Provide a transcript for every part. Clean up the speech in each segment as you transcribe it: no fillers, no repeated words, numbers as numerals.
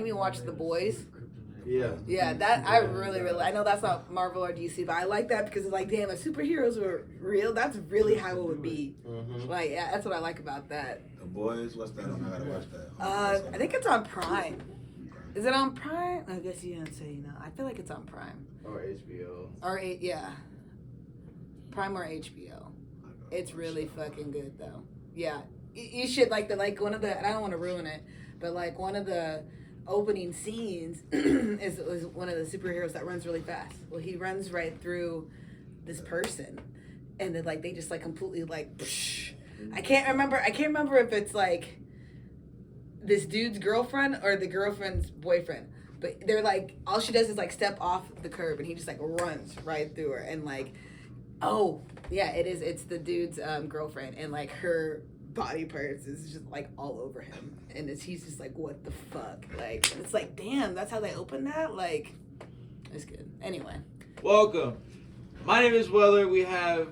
made me watch The Boys. Yeah. Yeah, that I really, I know that's not Marvel or DC, but I like that because it's like, damn, if superheroes were real, that's really how it would be. Mm-hmm. Like, yeah, that's what I like about that. The Boys, what's that on? I gotta watch that. I think it's on Prime. Is it on Prime? I guess you didn't say, I feel like it's on Prime. Or HBO. Yeah. Prime or HBO. It's really fucking good, though. Yeah. You should, like one of the, and I don't want to ruin it, but, like, one of the opening scenes is one of the superheroes that runs really fast. Well, he runs right through this person, and then like they just like completely like psh. I can't remember if it's like this dude's girlfriend or the girlfriend's boyfriend, but they're like, all she does is like step off the curb and he just like runs right through her, and like, oh yeah, it's the dude's girlfriend, and like her body parts is just like all over him, and he's just like, what the fuck, like, it's like, damn, that's how they open that, like, it's good. Anyway, welcome. My name is Weller. We have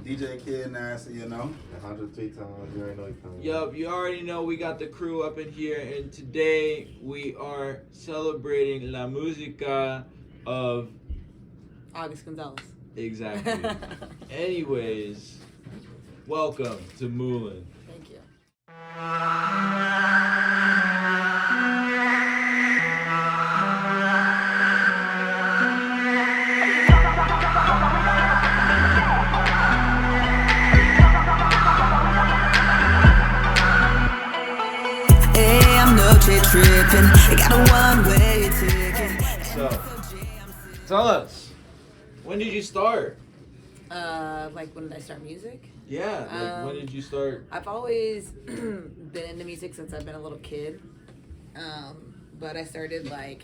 DJ KidNasa, you know. Honcho 3 times. You already know he's coming. Yup, you already know we got the crew up in here, and today we are celebrating La Música of August Gonzalez. Exactly. Anyways, welcome to Moolin. Thank you. Hey, I'm no tripping. I got a one-way ticket. So, tell us, when did you start? Like, when did I start music? Yeah, like when did you start? I've always been into music since I've been a little kid. But I started like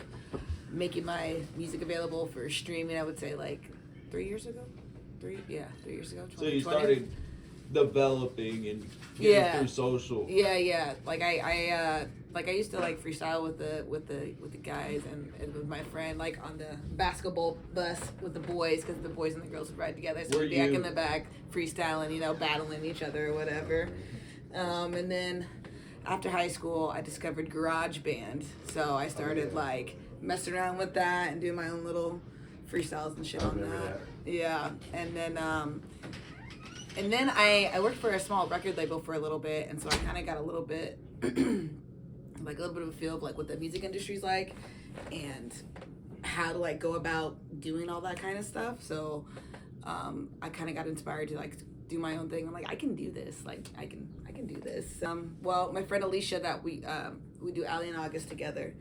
making my music available for streaming, I would say like 3 years ago. 3 years ago. So you started developing and getting through social. Yeah. Like I used to like freestyle with the guys and with my friend, like on the basketball bus with the boys, because the boys and the girls would ride together. So we'd be back in the back freestyling, battling each other or whatever. And then after high school, I discovered GarageBand. So I started like messing around with that and doing my own little freestyles and shit on that. Yeah, and then I worked for a small record label for a little bit, and so I kind of got a little bit like a little bit of a feel of like what the music industry's like and how to like go about doing all that kind of stuff. So I kind of got inspired to like do my own thing. I'm like, I can do this. Like I can do this. Well, my friend Alicia, that we do Ali and August together.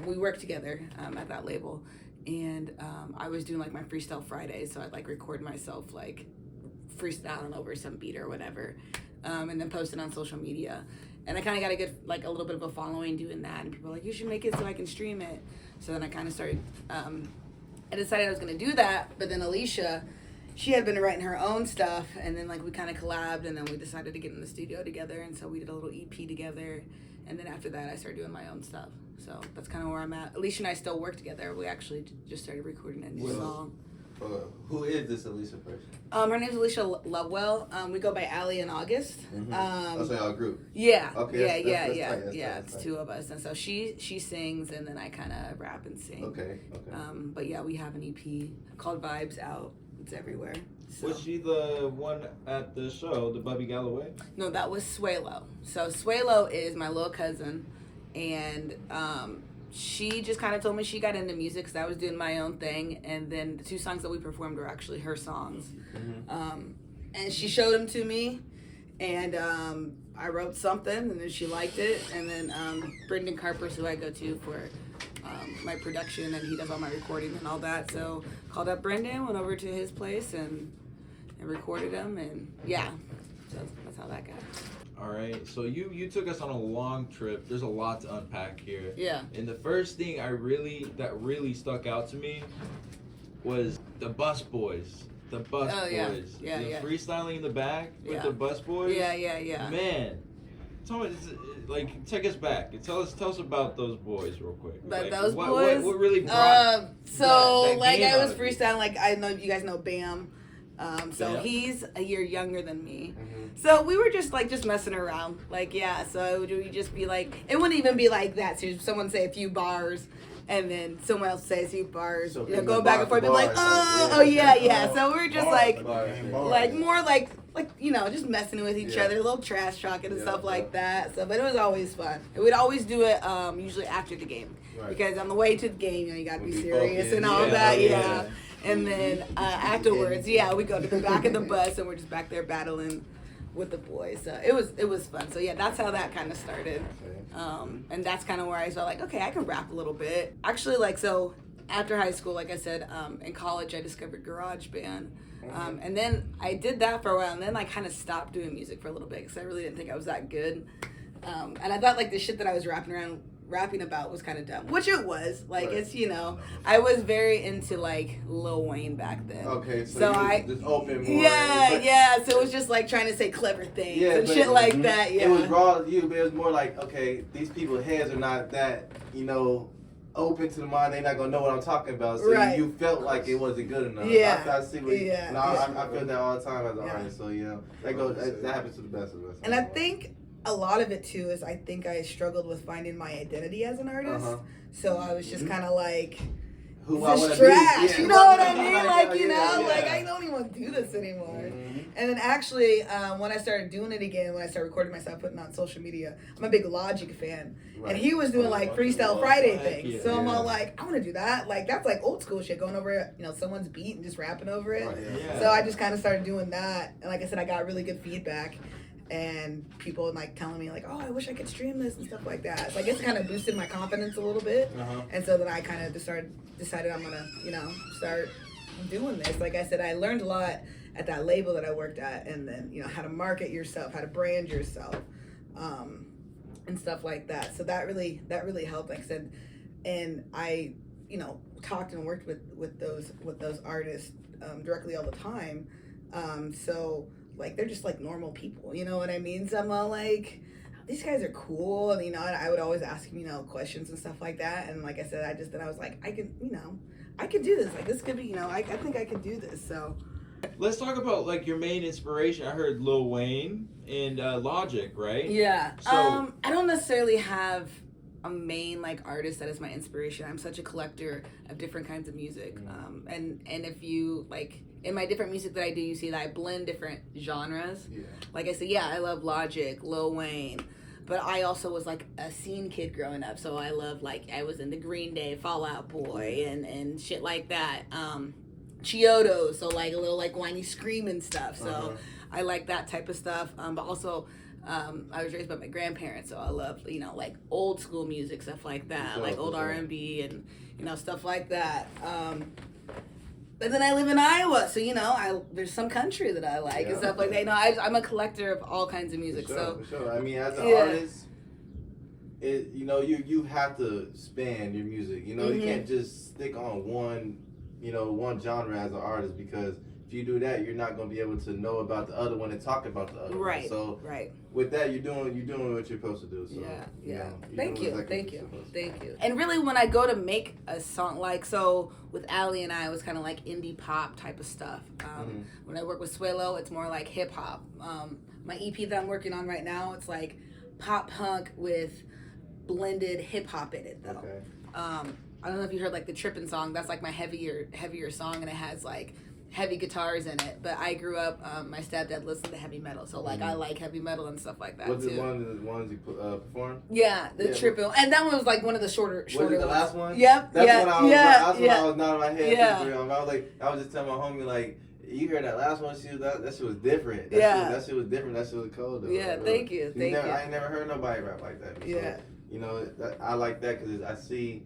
We work together at that label, and I was doing like my freestyle Fridays, so I'd like record myself like freestyling over some beat or whatever, and then post it on social media. And I kind of got a little bit of a following doing that, and people were like, you should make it so I can stream it. So then I kind of started, I decided I was going to do that, but then Alicia, she had been writing her own stuff, and then like we kind of collabed, and then we decided to get in the studio together, and so we did a little EP together, and then after that I started doing my own stuff. So that's kind of where I'm at. Alicia and I still work together. We actually just started recording a new song. Who is this Alicia person? Her name's Alicia Lovewell. We go by Ali and August. That's our group. Yeah. Okay. Yeah. It's two of us, and so she sings, and then I kind of rap and sing. Okay. But yeah, we have an EP called Vibes out. It's everywhere. So. Was she the one at the show, the Bubby Galloway? No, that was Suelo. So Suelo is my little cousin, and she just kind of told me she got into music because I was doing my own thing, and then the 2 songs that we performed were actually her songs. And she showed them to me, and I wrote something, and then she liked it, and then Brendan Carper's who I go to for my production, and he does all my recording and all that, so called up Brendan, went over to his place and recorded him, and yeah, so that's how that got. All right, so you took us on a long trip. There's a lot to unpack here. Yeah. And the first thing that really stuck out to me was the bus boys. The bus boys. Yeah, the freestyling in the back with the bus boys. Yeah. Man, tell me, like, take us back. Tell us about those boys real quick. But like, those boys. What really brought So that like game I was out of you? freestyling. Like I know you guys know Bam. So Yeah. he's a year younger than me. Mhm. So we were just messing around. Like, yeah, so it would just be like, it wouldn't even be like that. So someone say a few bars, and then someone else say a few bars, So you know, going back and forth, be like, bars, oh yeah. So we were just Bars. like more like you know, just messing with each Yeah. other, a little trash talking and Yeah, stuff like yeah. that. So, but it was always fun. And we'd always do it usually after the game, Right. because on the way to the game, you know, you gotta be We'd be serious focused, and all yeah, that, yeah. yeah. And then afterwards, yeah, we go to the back of the bus and we're just back there battling with the boys. So it was fun. So yeah, that's how that kind of started. Okay. And that's kind of where I felt like, okay, I can rap a little bit. Actually, like, so after high school, like I said, in college, I discovered GarageBand. And then I did that for a while, and then I kind of stopped doing music for a little bit because I really didn't think I was that good. And I thought, like, the shit that I was rapping about was kind of dumb, which it was. Like, Right. it's, you know, I was very into, like, Lil Wayne back then. Okay, so you I just open more. yeah, but- yeah. So it was just like trying to say clever things and but- shit like that. Yeah. It was raw to you, but it was more like, okay, these people's heads are not that, you know, open to the mind. They're not gonna know what I'm talking about. So Right. you felt like it wasn't good enough. Yeah. I see what you, Yeah. no, I feel that all the time as an Yeah. artist. So that happens to the best of us. And I think a lot of it too is I think I struggled with finding my identity as an artist. Uh-huh. So I was just kind of like, who I this wanna is be. trash. Yeah. You know what I mean? Yeah, Like, you know, yeah. like I don't even want to do this anymore. Mhm. And then actually, when I started doing it again, when I started recording myself, putting on social media, I'm a big Logic fan. Right. And he was doing like Oh, Freestyle oh, Friday heck things. yeah. So I'm Yeah. all like, I want to do that. Like, that's like old school shit, going over, you know, someone's beat and just rapping over it. Right, Yeah. So I just kind of started doing that. And like I said, I got really good feedback. And people like telling me like, oh, I wish I could stream this and stuff like that. So I guess it kind of boosted my confidence a little bit. Uh-huh. And so then I kind of decided I'm gonna, you know, start doing this. Like I said, I learned a lot at that label that I worked at, and then, you know, how to market yourself, how to brand yourself, and stuff like that. So that really helped. Like I said, and I, you know, talked and worked with those artists directly all the time. So like they're just like normal people, you know what I mean? So I'm all like, these guys are cool, and you know, and I would always ask them, you know, questions and stuff like that. And like I said, I was like, I could do this. Like this could be, you know, I think I could do this. So Let's talk about like your main inspiration. I heard Lil Wayne and Logic, right? yeah. So- I don't necessarily have a main like artist that is my inspiration. I'm such a collector of different kinds of music. And if you like in my different music that I do, you see that I blend different genres. Yeah. Like I said, yeah, I love Logic, Lil Wayne, but I also was like a scene kid growing up, so I love like I was into Green Day, Fall Out Boy, and shit like that. Chiodo, so like a little like whiny screaming stuff. So Uh-huh. I like that type of stuff. But also, I was raised by my grandparents, so I love, you know, like old school music, stuff like that, Sure, like old sure. R&B and, you know, stuff like that. But then I live in Iowa, so, you know, there's some country that I like and Yeah. stuff like that. You know, I'm a collector of all kinds of music. For So sure. I mean, as an Yeah. artist, you know, you have to span your music. You know, you Mhm. can't just stick on one genre as an artist, because if you do that, you're not gonna be able to know about the other one and talk about the other right, one. So right. with that, you're doing what you're supposed to do. So Yeah, you yeah. know, Thank doing you, exactly thank what you, you're supposed to. thank you. And really, when I go to make a song, like, so with Ali and I, it was kind of like indie pop type of stuff. When I work with Suelo, it's more like hip hop. My EP that I'm working on right now, it's like pop punk with blended hip hop in it, though. Okay. I don't know if you heard like the Trippin' song. That's like my heavier song, and it has like heavy guitars in it. But I grew up, my stepdad listened to heavy metal, so like I like heavy metal and stuff like that Was too. it one of the ones you performed? Yeah, the Yeah, Trippin', and that one was like one of the shorter Was it the ones. last one? Yep. That's yeah. when I was. yeah. That's when yeah. I was nodding my head. Yeah. To I was like, I was just telling my homie like, you heard that last one? That shit was different. Yeah. That shit was different. That shit was cold though. Yeah, thank you, thank you. I ain't never heard nobody rap like that. So, Yeah. you know, I like that because I see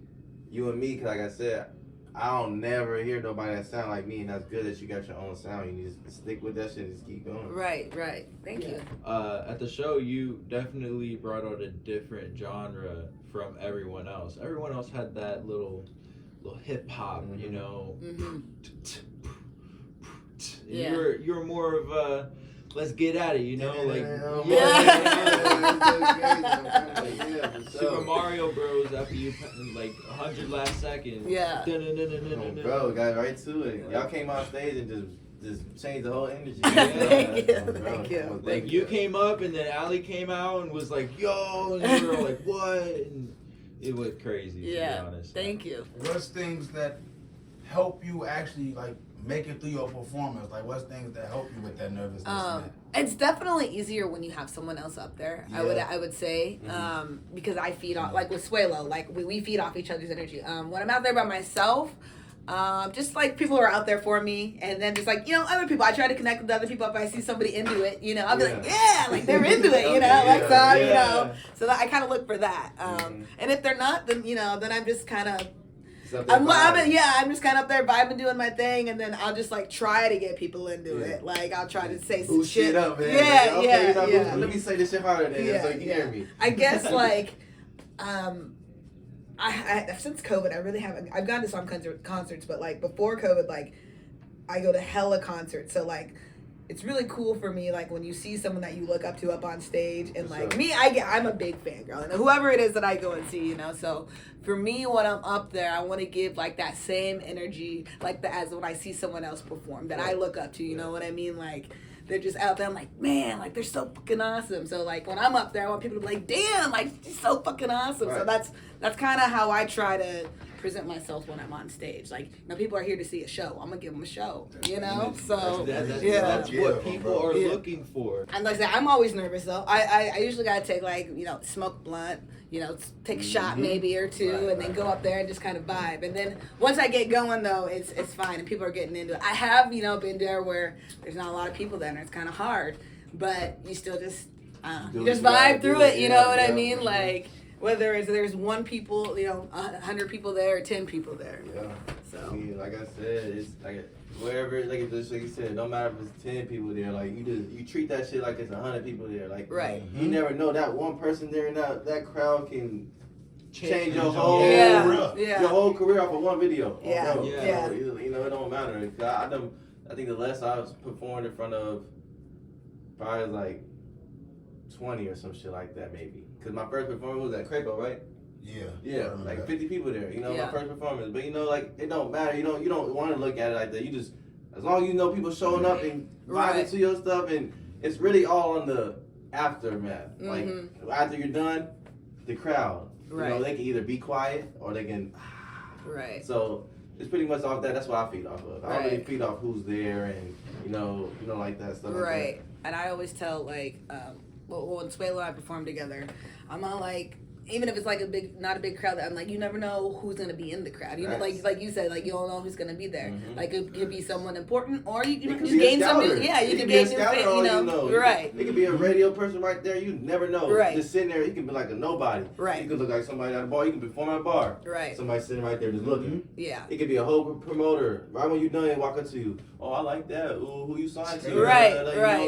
you and me. Cause like I said, I don't never hear nobody that sound like me, and that's good that you got your own sound. You just stick with that shit and just keep going. Right. Thank you. At the show, you definitely brought out a different genre from everyone else. Everyone else had that little hip hop, Mhm. you know. Mhm. Yeah. You're more of a let's get at it, you know, like Super Mario Bros. After you like 100 last seconds. Yeah. Oh, bro, got right to it. Y'all came on stage and just just changed the whole energy. Thank you, Bro, thank you. well, Like you came up and then Ali came out and was like, "Yo," and we were all like, "What?" And it went crazy. Yeah, To be honest. thank you. What's things that help you actually like make it through your performance? Like what's things that help you with that nervousness? man? It's definitely easier when you have someone else up there. Yeah. I would say because I feed off like with Suelo, like we feed off each other's energy. When I'm out there by myself, just like people are out there for me, and then just like other people. I try to connect with other people. If I see somebody into it, I'll be like, yeah, like they're into it, So that I kind of look for that. And if they're not, then then I'm just kind of. I'm just kind of up there vibing, doing my thing, and then I'll just like try to get people into it. Like I'll try to say some Boost shit up, man. Yeah, Like, yeah. Let me say this shit harder then, so you can hear me. I guess like, I since COVID, I really haven't. I've gone to some concerts, but like before COVID, like I go to hella concerts. So like, it's really cool for me. Like when you see someone that you look up to up on stage, and like me, I'm a big fan girl, and whoever it is that I go and see, So for me, when I'm up there, I want to give like that same energy, like as when I see someone else perform that I look up to. You know what I mean? Like. They're just out there. I'm like, man, like they're so fucking awesome. So like when I'm up there, I want people to be like, damn, like she's so fucking awesome. Right. So that's kind of how I try to present myself when I'm on stage. Like, people are here to see a show. I'm gonna give them a show. So That's what people are looking for. And like I said, I'm always nervous though. I usually gotta take like smoke a blunt. Take a shot maybe or two, and then go up there and just kind of vibe. And then once I get going though, it's fine, and people are getting into it. I have been there where there's not a lot of people there, and it's kind of hard, but you still just vibe through it. You know what I mean? Like whether there's 1 people, 100 people there, or 10 people there. Yeah. So I mean, like I said, it's like wherever, like you said, no matter if it's 10 people there, like you treat that shit like it's 100 people there. Like you never know, that one person there in that crowd can change your whole your whole career off of one video. Yeah. So, it don't matter. I think the less I was performed in front of probably like 20 or some shit like that maybe. Cause my first performance was at Crapo, right? Yeah, like 50 people there. My first performance. But like it don't matter. You don't want to look at it like that. You just, as long as people showing up and vibing to your stuff, and it's really all on the aftermath. Like after you're done, the crowd. They can either be quiet or they can. So it's pretty much off that. That's what I feed off of. I don't really feed off who's there and like that stuff. Like that. And I always tell when Suelo and I perform together, I'm not like, even if it's like not a big crowd, I'm like, you never know who's gonna be in the crowd. Like you said, like you don't know who's gonna be there. Like it could be someone important, or you can just gain some new. Yeah, you can gain new fans. Right. It could be a radio person right there. You never know. Right. Just sitting there, he can be like a nobody. Right. He could look like somebody at a bar. You can perform at a bar. Right. Somebody sitting right there just looking. Yeah. It could be a whole promoter. Right when you're done, walk up to you. Oh, I like that. Ooh, who you signed to? Right.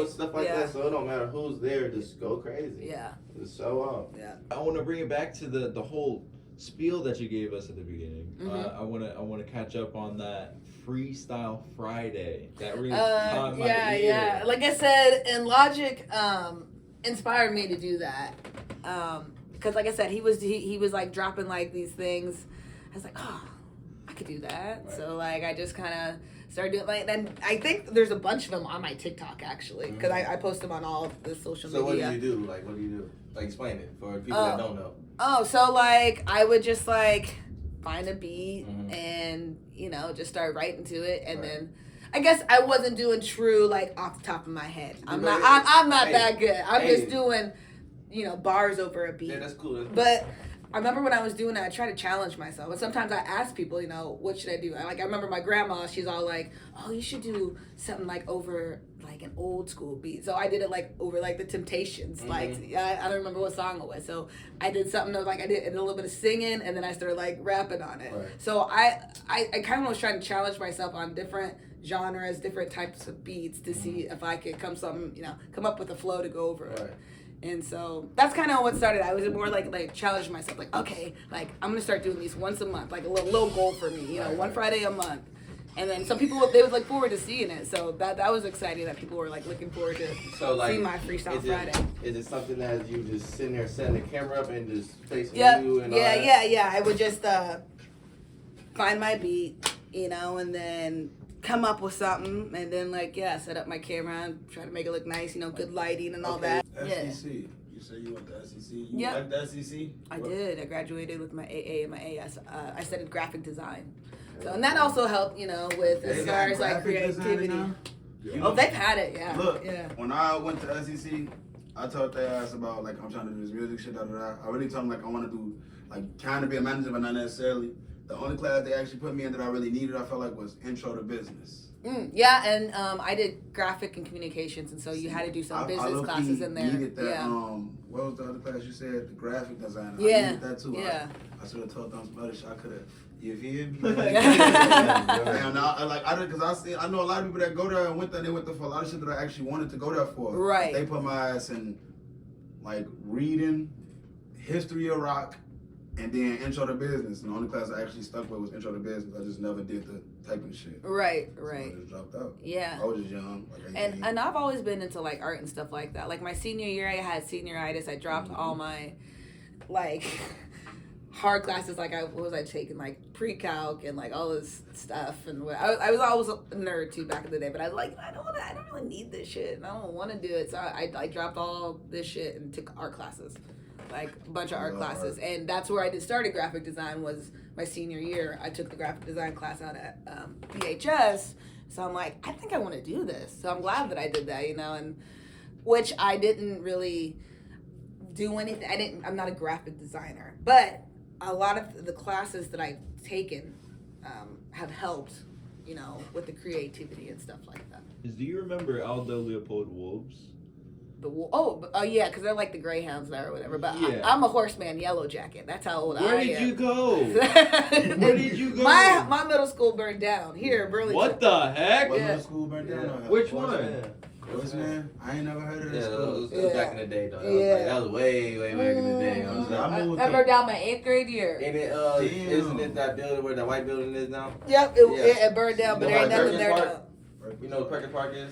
Stuff like that. So it don't matter who's there. Just go crazy. Yeah. Just show up. Yeah. I want to bring it back to the whole spiel that you gave us at the beginning. I want to catch up on that Freestyle Friday. That really caught my ear. Yeah. Like I said, and Logic inspired me to do that. Because like I said, he was like dropping like these things. I was like, oh, I could do that. Right. So like I just kind of started doing like, and I think there's a bunch of them on my TikTok actually, because I post them on all the social media. So what do you do? Like what do you do? Like explain it for people that don't know. Oh, so like I would just like find a beat and just start writing to it, and then I guess I wasn't doing true like off the top of my head. I'm not that good. I'm just doing bars over a beat. Yeah, that's cool. But I remember when I was doing that, I tried to challenge myself. And sometimes I ask people, what should I do? I remember my grandma, she's all like, oh, you should do something like over like an old school beat. So I did it like over like the Temptations. Like, I don't remember what song it was. So I did something of like, I did a little bit of singing, and then I started like rapping on it. Right. So I kind of was trying to challenge myself on different genres, different types of beats to see if I could come up with a flow to go over it. Right. And so that's kind of what started. I was more like challenging myself, like, okay, like I'm gonna start doing these once a month, like a little goal for me, one Friday a month. And then some people, they would look forward to seeing it. So that was exciting that people were like looking forward to seeing my Freestyle Friday. Is it something that you just sitting there setting the camera up and just facing you and all that? Yeah. I would just find my beat, and then come up with something, and then like set up my camera and try to make it look nice, good lighting and all that. SEC. You said you went to SEC. You Yep. like the SEC? I did. I graduated with my AA and my AS. I studied graphic design, so and that also helped, with as far as like creativity. Oh, they've had it, yeah. Look, yeah. when I went to SEC, I told their ass about like I'm trying to do this music shit. I really told them like I want to do like kind of be a manager, but not necessarily. The only class they actually put me in that I really needed, I felt like, was Intro to Business. Yeah, and I did graphic and communications, and so you had to do some business classes in there. Needed that, yeah. What was the other class you said? The graphic design. Yeah. I needed that too. Yeah. I should have told them some other shit. I could have. You feel me? I know a lot of people that go there and went there. They went there for a lot of shit that I actually wanted to go there for. Right. They put my ass in like reading, history of rock, and then Intro to Business. And the only class I actually stuck with was Intro to Business. I just never did the typing shit. Right. So I just dropped out. Yeah. I was just young. Like 18. And I've always been into like art and stuff like that. Like my senior year, I had senioritis. I dropped all my like hard classes. Like what was I taking? Like pre-calc and like all this stuff. And I was always a nerd too back in the day. But I was like, I don't really need this shit, and I don't want to do it. So I dropped all this shit and took art classes. Like a bunch of art classes, and that's where I started graphic design. Was my senior year. I took the graphic design class out at VHS, so I'm like, I think I want to do this. So I'm glad that I did that, and which I didn't really do anything. I'm not a graphic designer, but a lot of the classes that I've taken have helped, with the creativity and stuff like that. Do you remember Aldo Leopold Wolves? Yeah, because they're like the Greyhounds now or whatever. But Yeah. I'm a Horseman Yellow Jacket. That's how old I am. Where did you go? Where did you go? My middle school burned down here in Burlington. What the heck? What Yeah. middle school burned down? Which one? Horseman? I ain't never heard of Yeah, this that school. was back in the day, though. Yeah. That was way back in the day. I was like, I moved I burned down my 8th grade year. and it, Damn. isn't it that building where the white building is now? Yep, Yeah. it burned down, but You there know ain't how nothing there Perkins now. You know what Perkins Park is?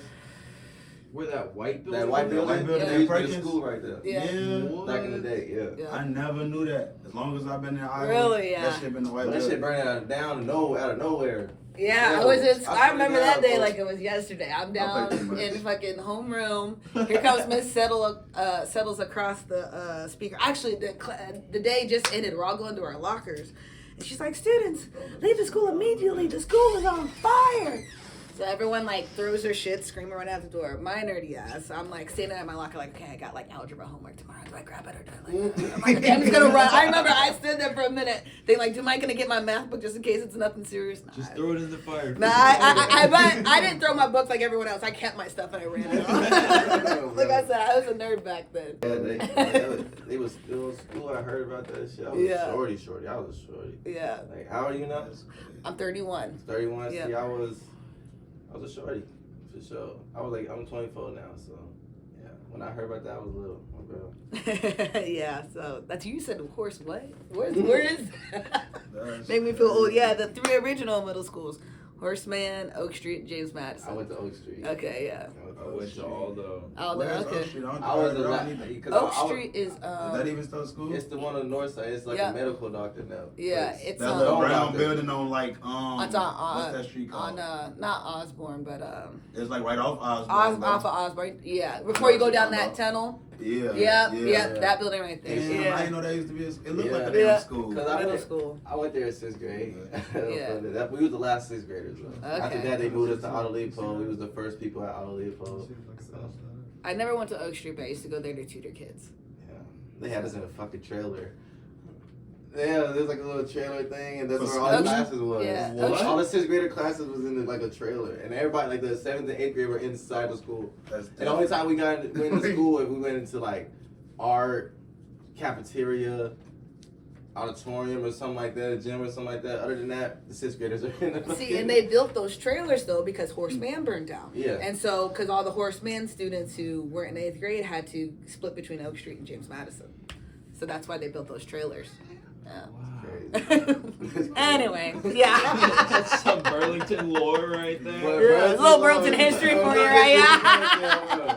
Where that white building? That white That building? white building There in used to be a Perkins? school right there. Yeah. Back in the day, yeah. Yeah. I never knew that. As long as I've been in Iowa, Really, yeah. that shit been the white But that building. shit burned out of nowhere. Yeah, Yeah. I was just, I I swear remember to that God, day bro. like it was yesterday. I'm I down play too much. in fucking homeroom. Here comes Miss settles across the speaker. Actually, the day just ended. We're all going to our lockers. And she's like, students, leave the school immediately. The school is on fire. So everyone like throws their shit, screaming right out the door. My nerdy ass. So I'm like standing at my locker, like, okay, I got like algebra homework tomorrow. Do I grab it or do I like? I'm like, okay, I'm just gonna run. I remember I stood there for a minute. They like, am I gonna get my math book just in case it's nothing serious? Nah, Just throw it in the fire. Nah, I didn't throw my books like everyone else. I kept my stuff and I ran it off. Like I said, I was a nerd back then. Yeah, it was school. I heard about that shit. I was Yeah. a shorty. I was a shorty. Yeah, Like, how old are you now? I'm 31. 31. Yeah. See, I was a shorty for sure. I'm 24 now, so yeah. When I heard about that, I was little. My girl. Yeah, so that's you said horse what? Where is that? That's Make me feel old. crazy. Yeah, the 3 original middle schools. Horseman, Oak Street, James Madison. I went to Oak Street. Okay, yeah. I went to Aldo. Oh, no, Where's Oak okay. Street? I was the last. Oak Street is Is that even still school? It's the one on the north side. It's like Yeah. a medical doctor now. yeah, place. it's That little on- brown Doctor. building on like it's what's that street on called? not Osborne, but It's like right off Osborne. off of Osborne. Yeah, before you go down that tunnel. Yeah. Yeah, that building right there. Damn, I Yeah. didn't know that used to be. It looked like a Yeah. damn school. Cause I Middle went, school. I went there in 6th grade. Yeah. We was the last 6th graders. Though. After Okay. that, they moved us to Auto Leopold. We was the first people at Auto Leopold. So, I never went to Oak Street, but I used to go there to tutor kids. yeah, they had us in a fucking trailer. Yeah, there's like a little trailer thing, and that's where all the Oak Street? classes was. Yeah. What? All the 6th grader classes was in like a trailer, and everybody like the 7th and 8th grade were inside the school. That's And the only time we went into school, if we went into like art, cafeteria, auditorium or something like that, a gym or something like that. Other than that, the 6th graders are in the See, and they built those trailers though because Horseman burned down. Yeah. And so, because all the Horseman students who weren't in 8th grade had to split between Oak Street and James Madison. So that's why they built those trailers. Yeah. Crazy. Anyway, yeah. That's some Burlington lore right there. Yeah, a little Burlington history for you, right? Yeah.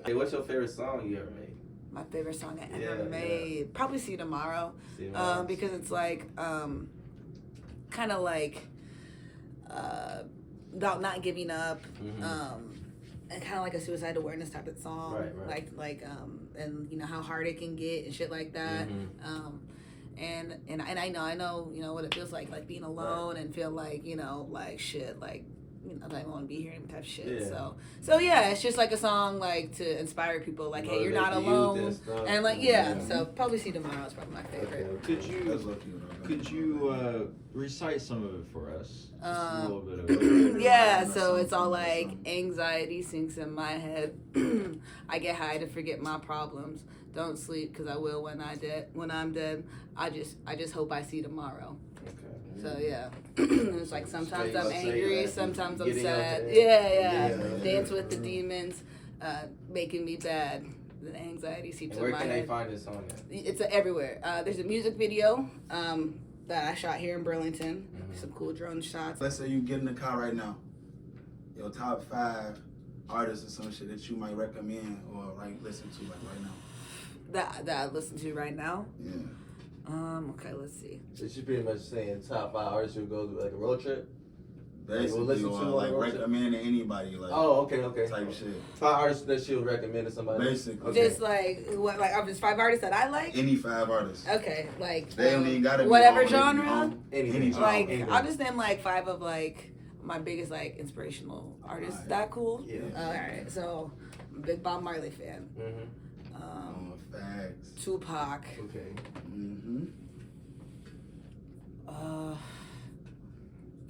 Hey, what's your favorite song you ever made? My favorite song I ever Yeah, made. Probably See You Tomorrow. See You Tomorrow. Because it's like, kind of like, about not giving up. Mhm. And kind of like a suicide awareness type of song, Right. like and you know how hard it can get and shit like that. Mhm. And I know you know what it feels like being alone and feel like you know like shit like you know I don't want to be here and type of shit. Yeah. So yeah, it's just like a song like to inspire people like hey you're not Motivate the youth alone and stuff. and like yeah. So probably See Tomorrow is probably my favorite. Okay. That's lucky. Could you recite some of it for us? Just a little bit of it. Yeah, so it's all like anxiety sinks in my head. I get high to forget my problems. Don't sleep because I will when I'm dead. I just hope I see tomorrow. Okay. So yeah, it's like sometimes I'm angry, sometimes I'm Getting out sad. there. Yeah. Yeah. Dance with the demons, making me bad. The anxiety seeps And in where my can head. they find this song at? It's everywhere. There's a music video that I shot here in Burlington. Some cool drone shots. Let's say you get in the car right now. Your top 5 artists or some shit that you might recommend or like listen to like right now. That I listen to right now. Yeah. Okay, let's see. So she's pretty much saying top 5 artists who go to like a road trip. Basically, listen to or like like road trip? recommend to anybody like Oh, okay. type shit. 5 artists that she would recommend to somebody. Basically. Okay. Just like what, like just 5 artists that I like. Any 5 artists. Okay, like They don't even gotta be whatever on, genre. Anything. Like Anything. I'll just name like 5 of like my biggest like inspirational artists. Alright. That cool? Yeah. All right. So I'm a big Bob Marley fan. Mm-hmm. Facts. Tupac. Okay. Mm-hmm.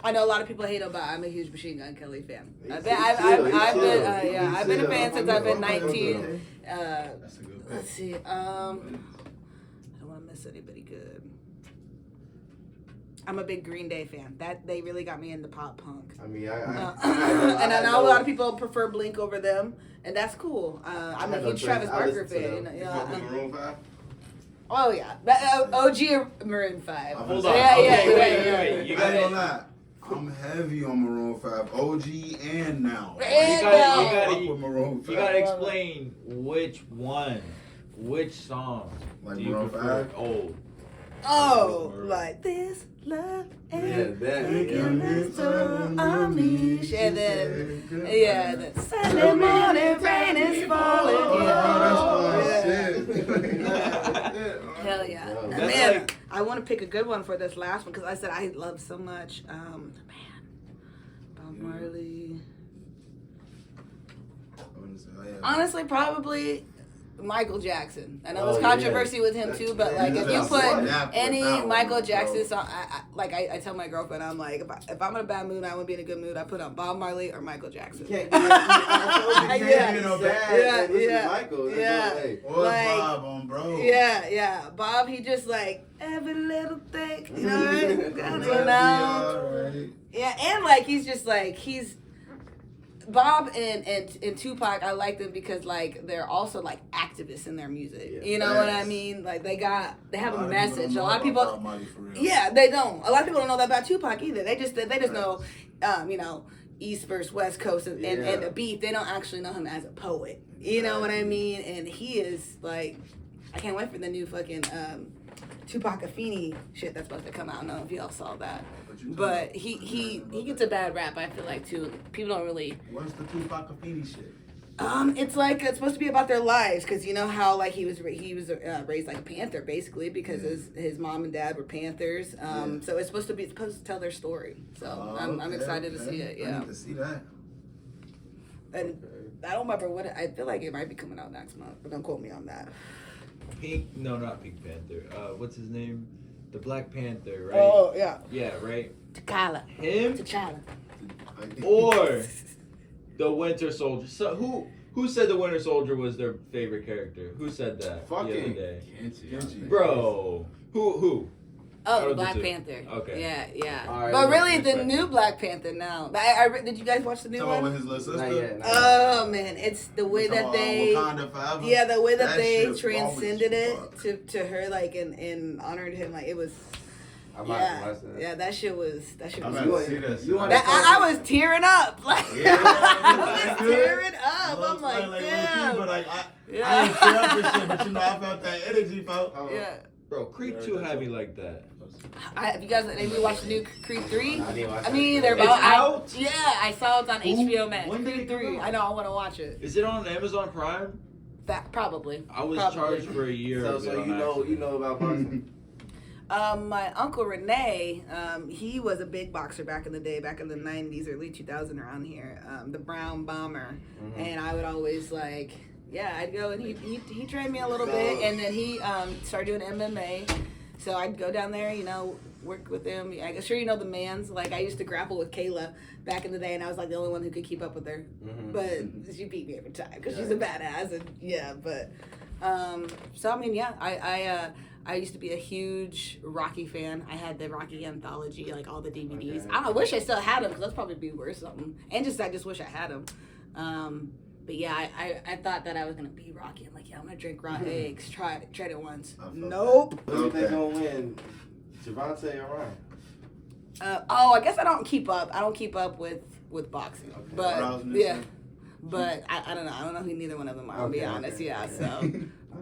I know a lot of people hate him, but I'm a huge Machine Gun Kelly fan. Me I've too. been, I've been a fan since I've been Okay. 19. That's a good pick. Let's see. I don't want to miss anybody good. I'm a big Green Day fan. That they really got me into pop punk. I mean, And I know a lot of people prefer Blink over them, and that's cool. I'm a huge Travis Barker fan. You fuck with Maroon 5? Oh yeah, that, OG Maroon 5. Hold on. Yeah, Okay, yeah. wait. You I ain't gonna gotta, lie. I'm heavy on Maroon 5. OG and now. And gotta- now. you gotta- Fuck with Maroon 5. you gotta explain which song Like do you Maroon prefer? 5? Oh, Oh, like this love and that. making Yeah. us so unleashed. And then, the Sunday morning rain is falling. Oh, Yeah. that's my Yeah. shit. Hell yeah. Wow. And That's man, like- I want to pick a good one for this last one because I said I love so much. Bob Marley. Honestly, probably Michael Jackson. I know there's Oh, yeah. controversy with him too, but like if you put any That one, Michael bro. Jackson song, I tell my girlfriend, I'm like, if I'm in a bad mood, I want to be in a good mood, I put on Bob Marley or Michael Jackson. Can't be sad. Yeah, and listen yeah, to Michael. There's yeah. no way. What's Like- Bob on, bro? Yeah. Bob, he just like every little thing, you know what I mean? You That'll be know? alright. Yeah, and like he's just like he's Bob and Tupac. I like them because like they're also like activists in their music. Yeah. You know what I Facts. mean? Like they have a lot of message. people A lot of don't know people. about Marley for real. Yeah, they don't. A lot of people don't know that about Tupac either. They just know, East versus West Coast and the beef. They don't actually know him as a poet. You know what I mean? And he is like, I can't wait for the new fucking Tupac Afeni shit that's supposed to come out. I don't know if y'all saw that. But he gets a bad rap, I feel like, too. People don't really. What's the Tupac Afeni shit? It's like it's supposed to be about their lives because you know how like he was raised like a Panther basically because his mom and dad were Panthers. So it's supposed to tell their story. So I'm excited to see it. I Yeah, need to see that. and I don't remember what I feel like it might be coming out next month, but don't quote me on that. not Pink Panther. What's his name? The Black Panther, right? Oh yeah, Yeah, right. T'Challa. Him T'Challa. or the Winter Soldier. So who said the Winter Soldier was their favorite character? Who said that the other Fucking day? Kenchi. Bro, who? Oh, Out the of the Black two. Panther. Okay. Yeah. All right, But really, the respect. new Black Panther now. Did you guys watch the new Talking one? about with his little Not sister. yet. Oh man, it's the way Talking that about, they. Wakanda forever. Yeah, the way that That they shit transcended always it to her, like, and honored him, like, it was, I might yeah, watch that. yeah, that shit was I'm good. about to see this. You want That, I was tearing up, like, Yeah. I was tearing up. I'm like, But damn. like, I Yeah. ain't feel this shit, but you know, I felt that energy, folks. Yeah. Bro, Creed 2 had me like that. Have you guys maybe watched the new Creed 3? I didn't watch I mean, they're It's about out? Yeah, I saw it on HBO Max. When did Creed it come 3. out? I know, I want to watch it. Is it on Amazon Prime? That probably. I was Probably. charged for a year. So, of so it you on know accident. about boxing? My uncle Renee, he was a big boxer back in the day, back in the 90s, early 2000 around here. The Brown Bomber, and I would always like, yeah, I'd go and he trained me a little bit, and then he started doing MMA. So I'd go down there, you know, work with him. I'm sure you know the Mans. Like I used to grapple with Kayla back in the day, and I was like the only one who could keep up with her. But she beat me every time because she's a badass, and yeah. But so I mean, yeah, I used to be a huge Rocky fan. I had the Rocky anthology, like all the DVDs. Okay. I wish I still had them because that's probably be worth something. And I just wish I had them. But yeah, I thought that I was gonna be Rocky. I'm like, yeah, I'm gonna drink raw eggs. Tried it once. Nope. Who do you think gonna win, Javante or Ryan? I guess I don't keep up. I don't keep up with boxing. Okay. But yeah. But I don't know. I don't know who neither one of them are. I'll be honest. Okay. Yeah. So,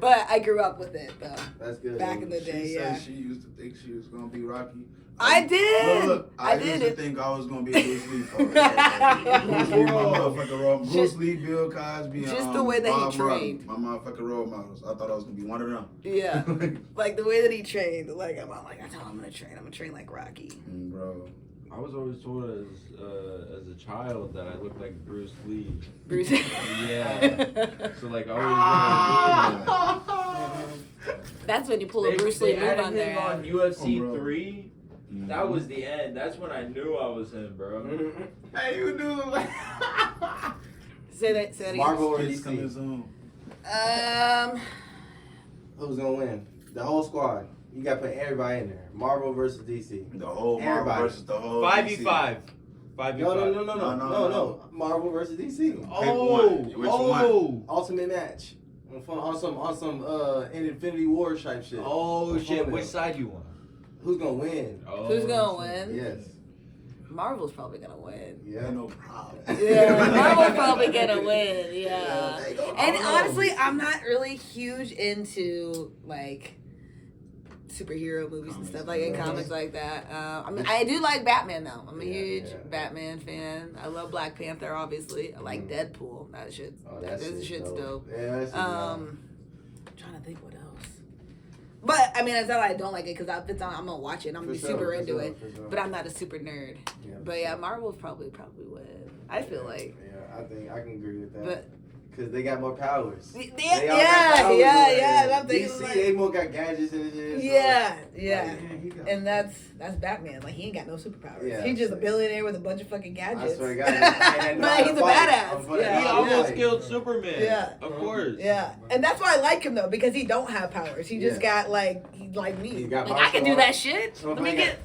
but I grew up with it though. That's good. Back in the She day, said yeah. she used to think she was gonna be Rocky. I did. Look, I did used it. to think I was gonna be a Bruce Lee for Bruce Lee, my motherfucking role. Bruce Lee, Bill Cosby, Just the way that he Bob trained. Marley, my motherfucking role models. I thought I was gonna be one of them. Yeah. Like the way that he trained. Like I'm like, that's how I'm gonna train. I'm gonna train like Rocky. Bro. I was always told as a child that I looked like Bruce Lee. Bruce. Yeah. So like I always That's when you pull a Bruce Lee move on there. on UFC Oh, bro. 3. That was the end. That's when I knew I was him, bro. Hey, you do like Say that again. Marvel or Kids coming DC? soon. Who's gonna win? The whole squad. You gotta put everybody in there. Marvel versus DC. The whole Marvel Everybody. versus the whole 5v5. 5v5. No. Marvel versus DC. Oh, Which oh, Ultimate match. On some Infinity War type shit. oh shit! Fun Which though. side you want? Who's gonna win? Oh, Who's gonna win? Yes. Marvel's probably gonna win. Yeah. No problem. Yeah, Marvel's probably gonna win. Yeah. they go And Marvel. honestly, I'm not really huge into like superhero movies and stuff like in comics like that. I mean, I do like Batman though. I'm a huge Batman fan. I love Black Panther, obviously. I like Deadpool. That shit's dope. Yeah, that's I'm trying to think what else. But I mean, it's not like I don't like it because if it's on, I'm gonna watch it. And I'm gonna be super into it. But I'm not a super nerd. Yeah, But yeah, Marvel's probably win. I feel like. Yeah, I think I can agree with that. But because they got more powers. yeah, They all got yeah, powers yeah, over yeah. there. I'm thinking DC, like, they more got gadgets and shit. So yeah. like, he got- And that's Batman. Like he ain't got no superpowers. Yeah, He's just a so- billionaire with a bunch of fucking I gadgets. swear to God. But he's a badass. Yeah. He almost killed Superman. Yeah. Of course. Yeah, and that's why I like him though because he don't have powers. He just got he's like me. He got Like I can do martial that arts. shit. So Let me if get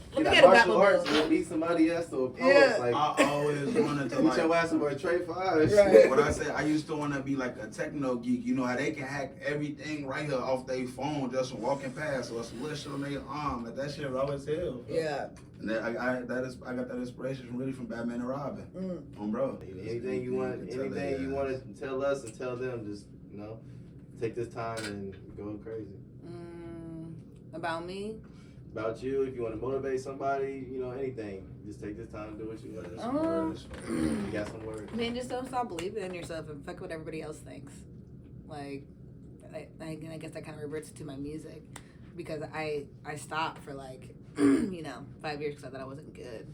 a martial arts Batmobile. and beat somebody else to oppose. Yeah. Like, I always wanted to put your like. ass over a Trey 5. Right. What I said, I used to want to be like a techno geek. You know how they can hack everything right here off their phone just from walking past or some little shit on their arm. Like that shit raw as hell. Yeah. And then I got that inspiration from Batman and Robin. Bro. Anything you want to tell us and tell them, just take this time and go crazy. About me? About you, if you want to motivate somebody, anything, just take this time and do what you want. You got some words. I mean, just don't stop believing in yourself and fuck what everybody else thinks. Like, I guess that kind of reverts to my music because I stopped for like 5 years because I thought I wasn't good.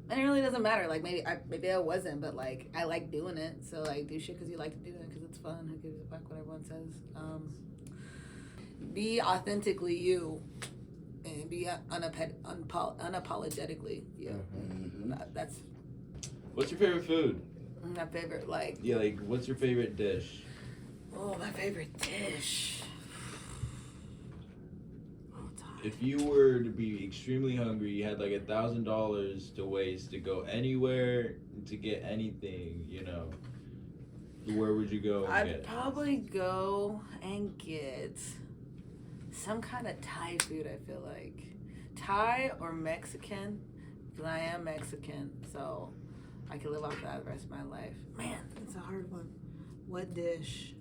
And it really doesn't matter. Like maybe I wasn't, but like I like doing it. So like do shit because you like to do it because it's fun. Who gives a fuck what everyone says? Be authentically you, and be unapologetically you. That's What's your favorite food? my favorite. Like What's your favorite dish? my favorite dish. If you were to be extremely hungry, you had like $1,000 to waste to go anywhere to get anything, where would you go and I'd get? probably go and get some kind of Thai food. I feel like Thai or Mexican, because I am Mexican, so I can live off that the rest of my life. Man, that's a hard one. What dish?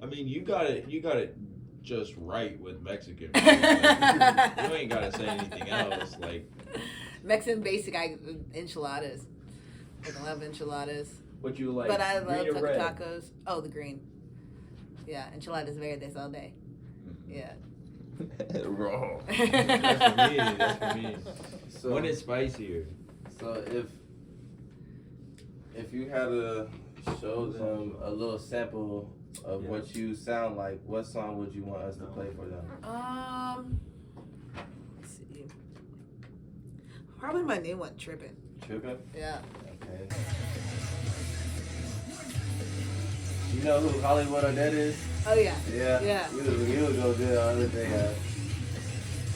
I mean, you got it just right with Mexican. Like, you ain't gotta say anything else. Like Mexican basic enchiladas. Like, I love enchiladas. what you like? But I love green or red? tacos. Oh, the green. Yeah, enchiladas verdes all day. Yeah. Wrong. That's for me. So, When it's spicier. so if you had to show them a little sample of what you sound like, what song would you want us to play for them? Let's see. Probably my new one, Trippin'. Trippin'? Yeah. Okay. You know who Hollywood Odette is? Oh yeah. Yeah. Yeah. You would go good on other day.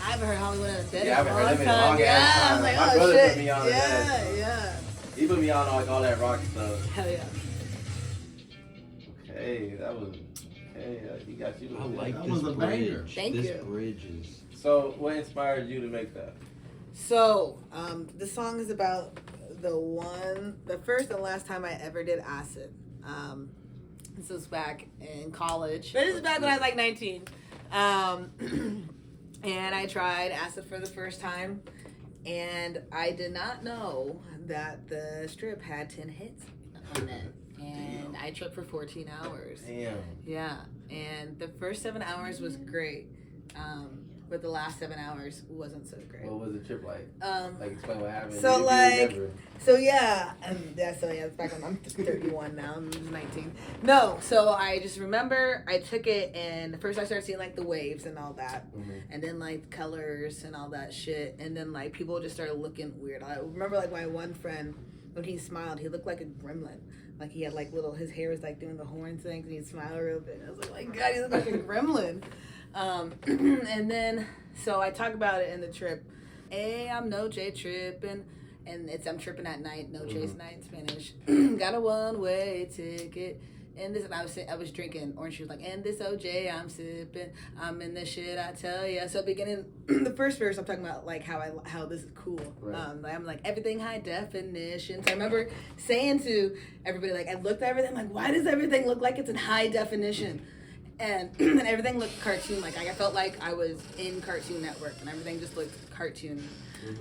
I haven't heard Hollywood on a dead Yeah, I in a haven't heard long them in a time. long Yeah. ass I time. was like, My oh brother shit. put me on yeah, that. yeah. He put me on like all that rock stuff. Hell yeah. Okay, that was he got you. I like That this was a banger. bridge. Thank this you. bridge is. So, what inspired you to make that? So, the song is about the first and last time I ever did acid. This was back in college. But this is back when I was like 19. And I tried acid for the first time. And I did not know that the strip had 10 hits on it. And I tripped for 14 hours. Damn. Yeah. And the first 7 hours was great. But the last 7 hours wasn't so great. What was the trip like? Like, Explain what happened. so, If you like, remember. it's back when I'm 31 now. I'm 19. No, so I just remember I took it, and first I started seeing like the waves and all that, and then like colors and all that shit, and then like people just started looking weird. I remember like my one friend, when he smiled, he looked like a gremlin. Like he had like his hair was like doing the horn things, and he'd smile real big. I was like, my God, he looked like a gremlin. And then, so I talk about it in the trip. Hey, I'm no J tripping. And I'm tripping at night, no J's night in Spanish. Got a one-way ticket. And this, I was drinking orange juice, like, and this OJ I'm sipping. I'm in the shit, I tell ya. So beginning, the first verse, I'm talking about like how this is cool. Right. I'm like, everything high definition. So I remember saying to everybody, like, I looked at everything, like, why does everything look like it's in high definition? And everything looked cartoon like I felt like I was in Cartoon Network, and everything just looked cartoony.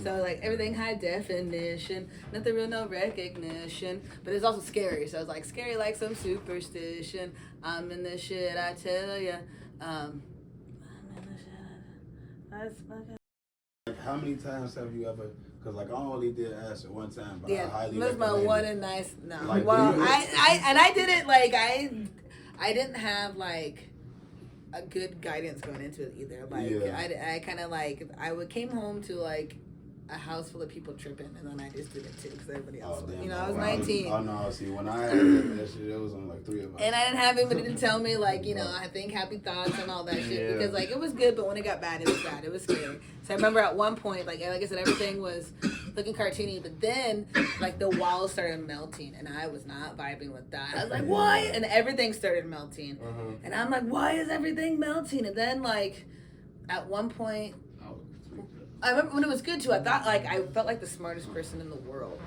So like everything high definition, nothing real, no recognition, but it's also scary. So it's like scary like some superstition. I'm in the shit, I tell ya. I'm in the shit. That's fucking. Like, how many times have you ever? Because like I only did acid one time, but Yeah, I highly that's my recommend one it. and nice. No, Like, well, do you- I did it like I didn't have like a good guidance going into it either. Like Yeah. I kind of like came home to like a house full of people tripping, and then I just did it too because everybody else, damn, I was when 19. Oh no, see when I had that shit, it was only like 3 of us. And I didn't have anybody to tell me, like, I think happy thoughts and all that shit. Because, like, it was good, but when it got bad, it was bad. It was scary. So I remember at one point, like I said, everything was looking cartoony. But then, like, the walls started melting. And I was not vibing with that. I was like, why? And everything started melting. And I'm like, why is everything melting? And then, like, at one point, I remember when it was good, too. I thought, like, I felt like the smartest person in the world.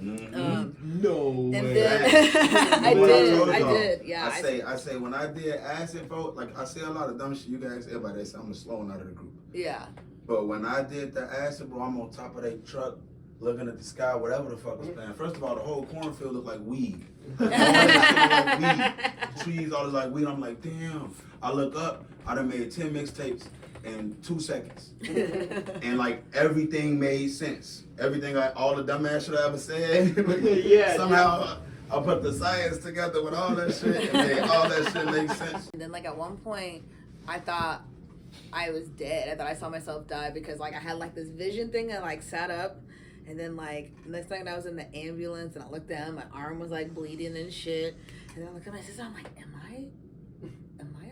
No And way. then I did. Yeah. I say when I did acid, bro, like I say a lot of dumb shit. You guys, everybody say I'm the slow one out of the group. Yeah. But when I did the acid, bro, I'm on top of that truck, looking at the sky, whatever the fuck was playing. First of all, the whole cornfield looked like weed. All that shit looked like weed. Trees, all this like weed. I'm like, damn. I look up, I done made 10 mixtapes in 2 seconds. And like everything made sense. Everything, all the dumbass shit I ever said. Yeah. Somehow I put the science together with all that shit and made all that shit make sense. And then like at one point, I thought I was dead. I thought I saw myself die because like I had like this vision thing. I like sat up, and then like next thing I was in the ambulance, and I looked down, my arm was like bleeding and shit. And then I look at my sister, I'm like, am I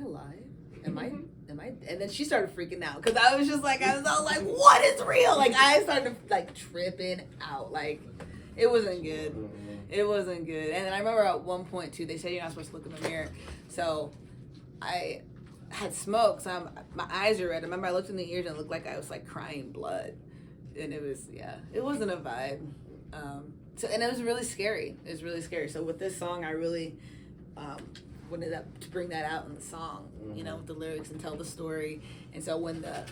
alive? Am I? And then she started freaking out because I was just like, I was all like, what is real? Like I started like tripping out. Like it wasn't good. It wasn't good. And then I remember at one point too, they said you're not supposed to look in the mirror. So I had smoke, so my eyes are red. I remember I looked in the ears and it looked like I was like crying blood. And it was, it wasn't a vibe. And it was really scary. It was really scary. So with this song, I really wanted to bring that out in the song, you know, with the lyrics and tell the story. And so when the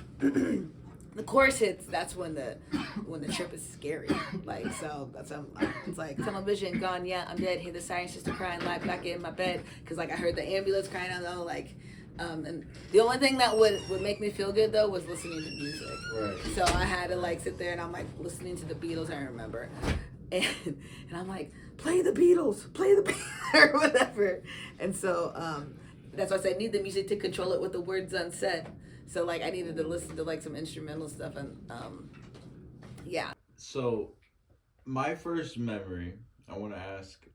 the chorus hits, that's when the trip is scary. Like, so that's it's like tunnel vision gone, yeah, I'm dead. Hear the sirens just crying, lie back in my bed, because like I heard the ambulance crying. I know, like, and the only thing that would make me feel good though was listening to music. Right. So I had to like sit there and I'm like listening to the Beatles. I remember, and I'm like, play the Beatles, or whatever. And so that's why I said I need the music to control it with the words unsaid. So like I needed to listen to like some instrumental stuff and yeah. So my first memory, I want to ask,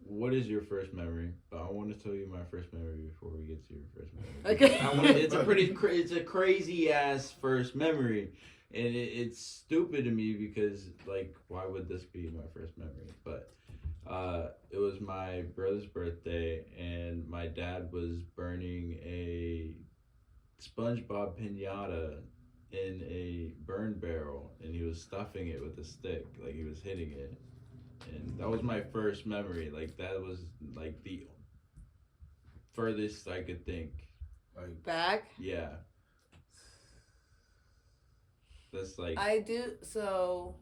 what is your first memory? But I want to tell you my first memory before we get to your first memory. Okay. It's a crazy ass first memory, and it's stupid to me because like why would this be my first memory? But it was my brother's birthday, and my dad was burning a SpongeBob piñata in a burn barrel, and he was stuffing it with a stick, like he was hitting it. And that was my first memory. Like that was like the furthest I could think. Like Back? Yeah. That's like I do. So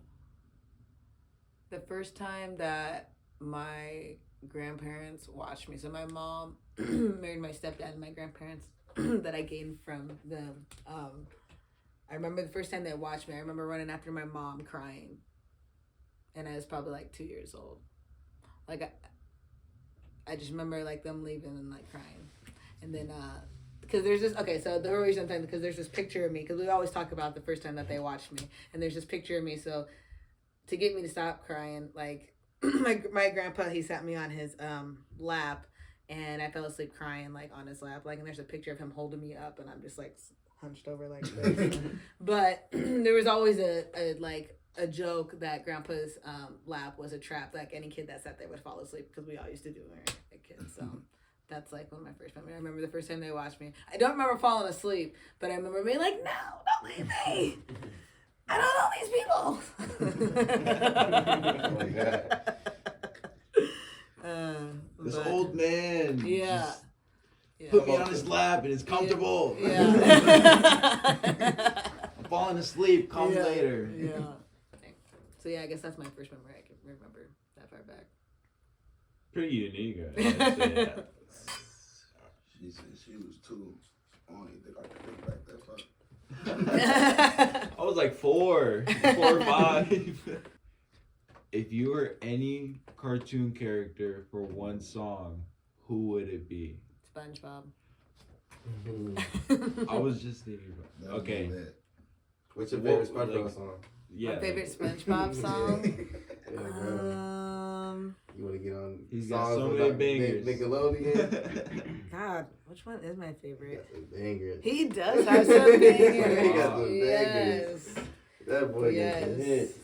the first time that my grandparents watched me, so my mom married my stepdad and my grandparents that I gained from them. I remember the first time they watched me, I remember running after my mom crying. And I was probably like 2 years old. Like I just remember like them leaving and like crying. And then because there's this, okay, so the reason I'm saying, because there's this picture of me, because we always talk about the first time that they watched me, and there's this picture of me. So to get me to stop crying, like my grandpa, he sat me on his lap, and I fell asleep crying like on his lap, like, and there's a picture of him holding me up, and I'm just like hunched over like this. But there was always a joke that grandpa's lap was a trap. Like any kid that sat there would fall asleep, because we all used to do it when we were a kid. So that's like one of my first memories. I remember the first time they watched me. I don't remember falling asleep, but I remember being like, no, don't leave me. I don't know these people. Oh my God. this old man. Yeah. Put me on his lap and it's comfortable. Yeah. I'm falling asleep. Call me later. Yeah. So yeah, I guess that's my first memory I can remember that far back. Pretty unique, I'd say, yeah. She said she was 2. I don't even think I could think back that far. I was like 4 or 5. If you were any cartoon character for one song, who would it be? SpongeBob. I was just thinking about okay. What's your favorite SpongeBob song? Yeah. My favorite SpongeBob song? You want to get on He's songs got so many like bangers. Nickelodeon? God, which one is my favorite? Bangers. He does have some bangers. He got some Yes. bangers. That boy gets some hits.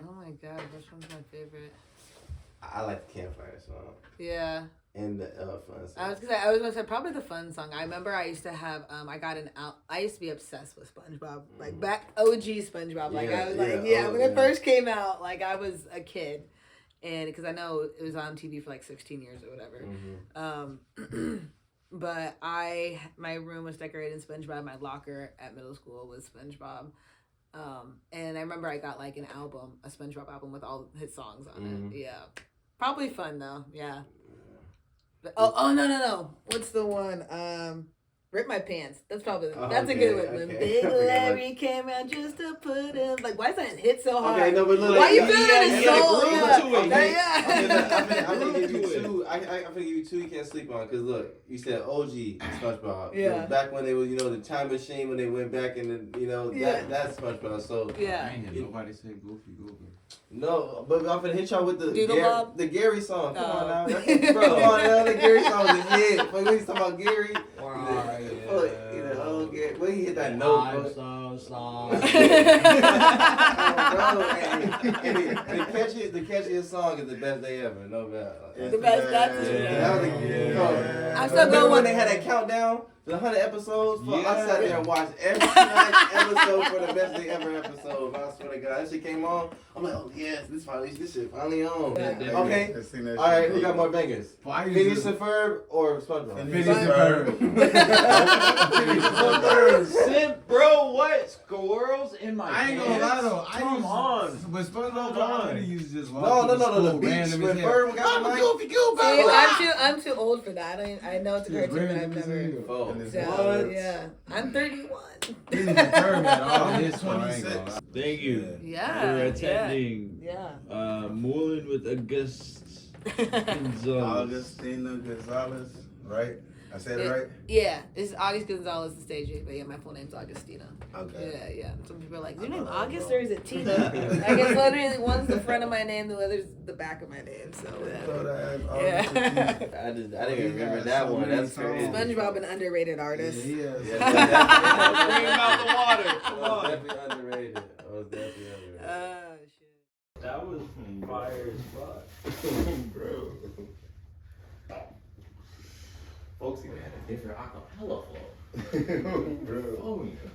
Oh my God, which one's my favorite? I like the Campfire song. Yeah. And the fun song. I was gonna say probably the fun song. I remember I used to have I used to be obsessed with SpongeBob, like back OG SpongeBob. Like I was when it first came out, like I was a kid, and because I know it was on TV for like 16 years or whatever. But my room was decorated in SpongeBob. My locker at middle school was SpongeBob. And I remember I got like a SpongeBob album with all his songs on it. Yeah, probably fun though. Yeah. But, no. What's the one? Rip My Pants. That's probably that's a good one. When Big Larry came out just to put him. Like, why is that hit so hard? Okay, no, but look, why you feeling his soul? I'm gonna give you 2. I'm gonna give you 2 you can't sleep on. Cause look, you said OG SpongeBob. Yeah. Back when they were, the time machine, when they went back and that's SpongeBob. So yeah. I ain't hear nobody say Goofy. No, but I'm gonna hit y'all with the Gary song. Come on now, Bro. Come on now, the Gary song was a hit. When he's talking about Gary, Gary, when he hit that note, I'm so sorry. The catchiest song is the best day ever. No doubt. The best. That's I'm still going when they had that countdown. The 100 episodes, I Yeah. sat there and watched every last episode for the best day ever episode. I swear to God, that shit came on. I'm like, oh yes, this shit finally on. Yeah. Okay. All right, who got more bangers? Phineas and Ferb or SpongeBob? Phineas and Ferb. Simp, bro, what? Squirrels in my I ain't gonna lie though. Come on. But SpongeBob comedy used just No, the beach when Ferb got the mic. See, I'm too old for that. I know it's a cartoon, but I've never. Oh, So, yeah, I'm 31. Thank you Yeah. for attending. Yeah. Moolin with August Gonzalez. Augustina Gonzalez, right? I said it right? Yeah, it's August Gonzalez, the stage name, but yeah, my full name's Augustina. Okay. Yeah. Some people are like, is your name August or is it Tina? I guess literally one's the front of my name, the other's the back of my name. So yeah. I didn't even remember that one. That's crazy. SpongeBob, an underrated artist. Yeah, Bring him out the water. Come on. definitely underrated. I was definitely underrated. Shit. That was fire as fuck. Bro. Folks even had a different acapella flow. Bro. Oh, yeah.